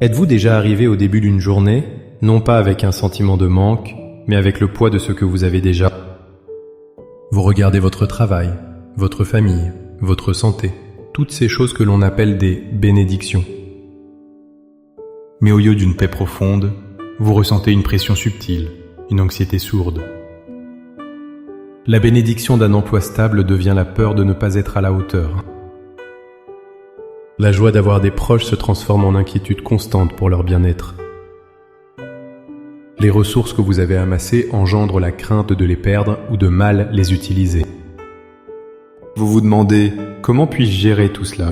Êtes-vous déjà arrivé au début d'une journée, non pas avec un sentiment de manque, mais avec le poids de ce que vous avez déjà? Vous regardez votre travail, votre famille, votre santé, toutes ces choses que l'on appelle des bénédictions. Mais au lieu d'une paix profonde, vous ressentez une pression subtile, une anxiété sourde. La bénédiction d'un emploi stable devient la peur de ne pas être à la hauteur. La joie d'avoir des proches se transforme en inquiétude constante pour leur bien-être. Les ressources que vous avez amassées engendrent la crainte de les perdre ou de mal les utiliser. Vous vous demandez « Comment puis-je gérer tout cela ?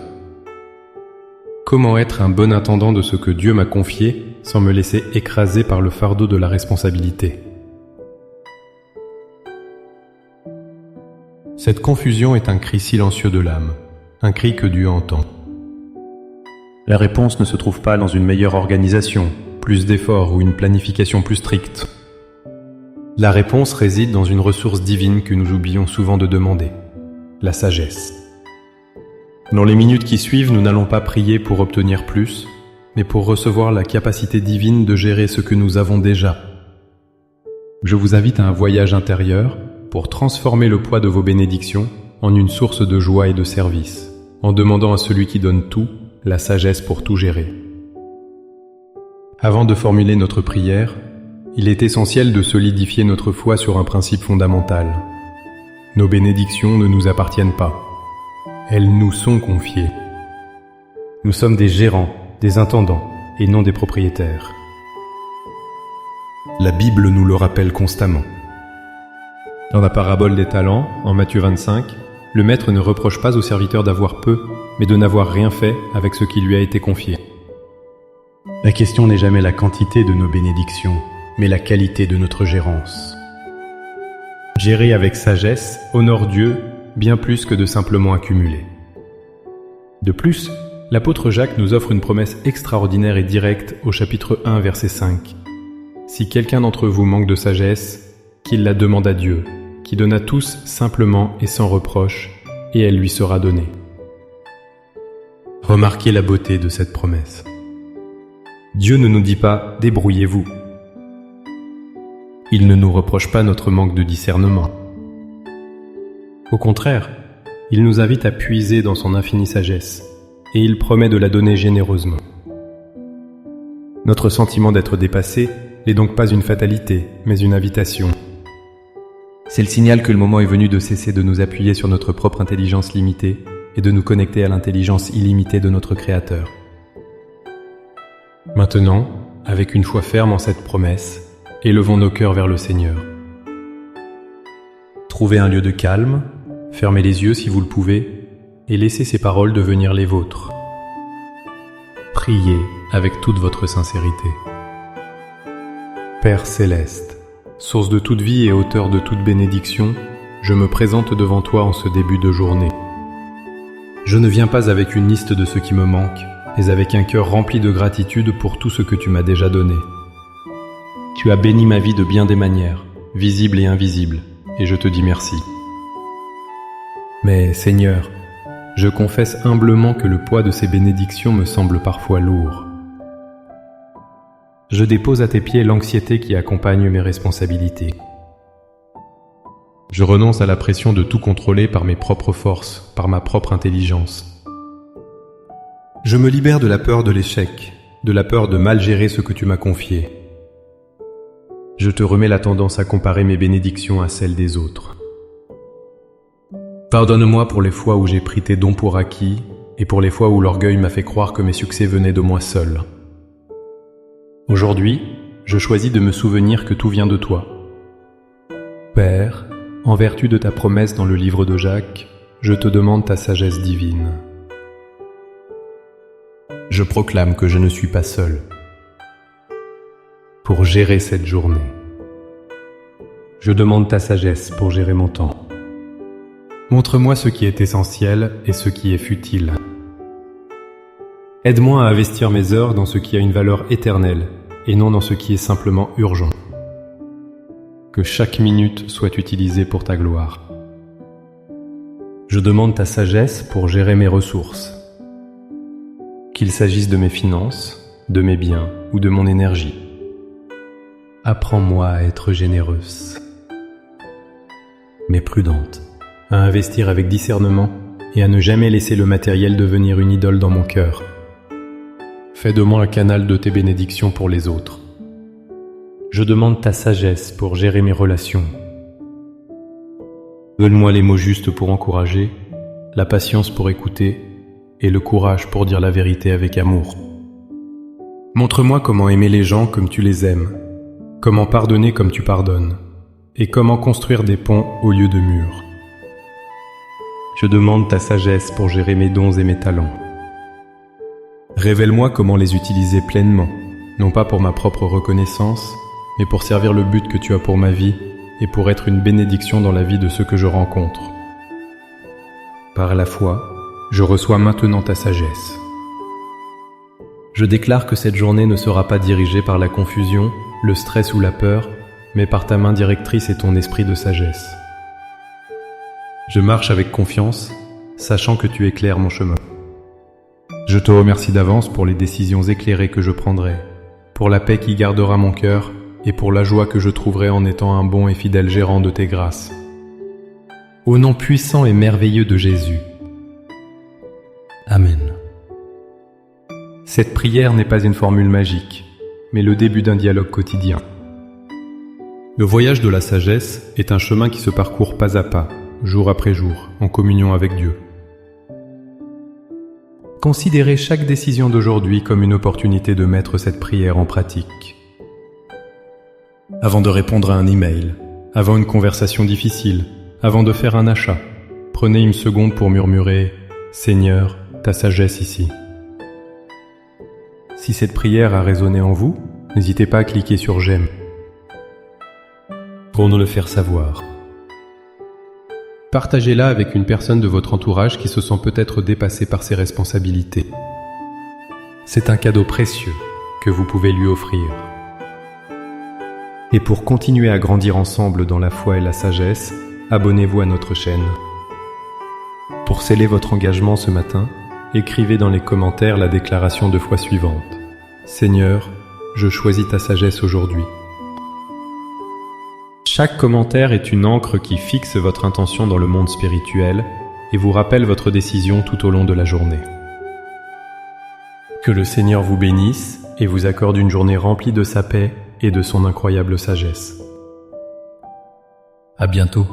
Comment être un bon intendant de ce que Dieu m'a confié sans me laisser écraser par le fardeau de la responsabilité ?» Cette confusion est un cri silencieux de l'âme, un cri que Dieu entend. La réponse ne se trouve pas dans une meilleure organisation, plus d'efforts ou une planification plus stricte. La réponse réside dans une ressource divine que nous oublions souvent de demander, la sagesse. Dans les minutes qui suivent, nous n'allons pas prier pour obtenir plus, mais pour recevoir la capacité divine de gérer ce que nous avons déjà. Je vous invite à un voyage intérieur pour transformer le poids de vos bénédictions en une source de joie et de service, en demandant à celui qui donne tout, la sagesse pour tout gérer. Avant de formuler notre prière, il est essentiel de solidifier notre foi sur un principe fondamental. Nos bénédictions ne nous appartiennent pas. Elles nous sont confiées. Nous sommes des gérants, des intendants, et non des propriétaires. La Bible nous le rappelle constamment. Dans la parabole des talents, en Matthieu 25, le maître ne reproche pas au serviteur d'avoir peu, mais de n'avoir rien fait avec ce qui lui a été confié. La question n'est jamais la quantité de nos bénédictions, mais la qualité de notre gérance. Gérer avec sagesse honore Dieu bien plus que de simplement accumuler. De plus, l'apôtre Jacques nous offre une promesse extraordinaire et directe au chapitre 1, verset 5. « Si quelqu'un d'entre vous manque de sagesse, qu'il la demande à Dieu, qui donne à tous simplement et sans reproche, et elle lui sera donnée. » Remarquez la beauté de cette promesse. Dieu ne nous dit pas « débrouillez-vous ». Il ne nous reproche pas notre manque de discernement. Au contraire, il nous invite à puiser dans son infinie sagesse, et il promet de la donner généreusement. Notre sentiment d'être dépassé n'est donc pas une fatalité, mais une invitation. C'est le signal que le moment est venu de cesser de nous appuyer sur notre propre intelligence limitée et de nous connecter à l'intelligence illimitée de notre Créateur. Maintenant, avec une foi ferme en cette promesse, élevons nos cœurs vers le Seigneur. Trouvez un lieu de calme, fermez les yeux si vous le pouvez, et laissez ces paroles devenir les vôtres. Priez avec toute votre sincérité. Père céleste, source de toute vie et auteur de toute bénédiction, je me présente devant toi en ce début de journée. Je ne viens pas avec une liste de ce qui me manque, mais avec un cœur rempli de gratitude pour tout ce que tu m'as déjà donné. Tu as béni ma vie de bien des manières, visibles et invisibles, et je te dis merci. Mais Seigneur, je confesse humblement que le poids de ces bénédictions me semble parfois lourd. Je dépose à tes pieds l'anxiété qui accompagne mes responsabilités. Je renonce à la pression de tout contrôler par mes propres forces, par ma propre intelligence. Je me libère de la peur de l'échec, de la peur de mal gérer ce que tu m'as confié. Je te remets la tendance à comparer mes bénédictions à celles des autres. Pardonne-moi pour les fois où j'ai pris tes dons pour acquis et pour les fois où l'orgueil m'a fait croire que mes succès venaient de moi seul. Aujourd'hui, je choisis de me souvenir que tout vient de toi. Père, en vertu de ta promesse dans le livre de Jacques, je te demande ta sagesse divine. Je proclame que je ne suis pas seul pour gérer cette journée. Je demande ta sagesse pour gérer mon temps. Montre-moi ce qui est essentiel et ce qui est futile. Aide-moi à investir mes heures dans ce qui a une valeur éternelle et non dans ce qui est simplement urgent. Que chaque minute soit utilisée pour ta gloire. Je demande ta sagesse pour gérer mes ressources. Qu'il s'agisse de mes finances, de mes biens ou de mon énergie. Apprends-moi à être généreuse, mais prudente, à investir avec discernement et à ne jamais laisser le matériel devenir une idole dans mon cœur. Fais de moi un canal de tes bénédictions pour les autres. Je demande ta sagesse pour gérer mes relations. Donne-moi les mots justes pour encourager, la patience pour écouter et le courage pour dire la vérité avec amour. Montre-moi comment aimer les gens comme tu les aimes, comment pardonner comme tu pardonnes, et comment construire des ponts au lieu de murs. Je demande ta sagesse pour gérer mes dons et mes talents. Révèle-moi comment les utiliser pleinement, non pas pour ma propre reconnaissance, mais pour servir le but que tu as pour ma vie et pour être une bénédiction dans la vie de ceux que je rencontre. Par la foi, je reçois maintenant ta sagesse. Je déclare que cette journée ne sera pas dirigée par la confusion, le stress ou la peur, mais par ta main directrice et ton esprit de sagesse. Je marche avec confiance, sachant que tu éclaires mon chemin. Je te remercie d'avance pour les décisions éclairées que je prendrai, pour la paix qui gardera mon cœur et pour la joie que je trouverai en étant un bon et fidèle gérant de tes grâces. Au nom puissant et merveilleux de Jésus. Amen. Cette prière n'est pas une formule magique, mais le début d'un dialogue quotidien. Le voyage de la sagesse est un chemin qui se parcourt pas à pas, jour après jour, en communion avec Dieu. Considérez chaque décision d'aujourd'hui comme une opportunité de mettre cette prière en pratique. Avant de répondre à un email, avant une conversation difficile, avant de faire un achat, prenez une seconde pour murmurer « Seigneur, ta sagesse ici ». Si cette prière a résonné en vous, n'hésitez pas à cliquer sur « J'aime » pour nous le faire savoir. Partagez-la avec une personne de votre entourage qui se sent peut-être dépassée par ses responsabilités. C'est un cadeau précieux que vous pouvez lui offrir. Et pour continuer à grandir ensemble dans la foi et la sagesse, abonnez-vous à notre chaîne. Pour sceller votre engagement ce matin, écrivez dans les commentaires la déclaration de foi suivante. Seigneur, je choisis ta sagesse aujourd'hui. Chaque commentaire est une encre qui fixe votre intention dans le monde spirituel et vous rappelle votre décision tout au long de la journée. Que le Seigneur vous bénisse et vous accorde une journée remplie de sa paix et de son incroyable sagesse. À bientôt.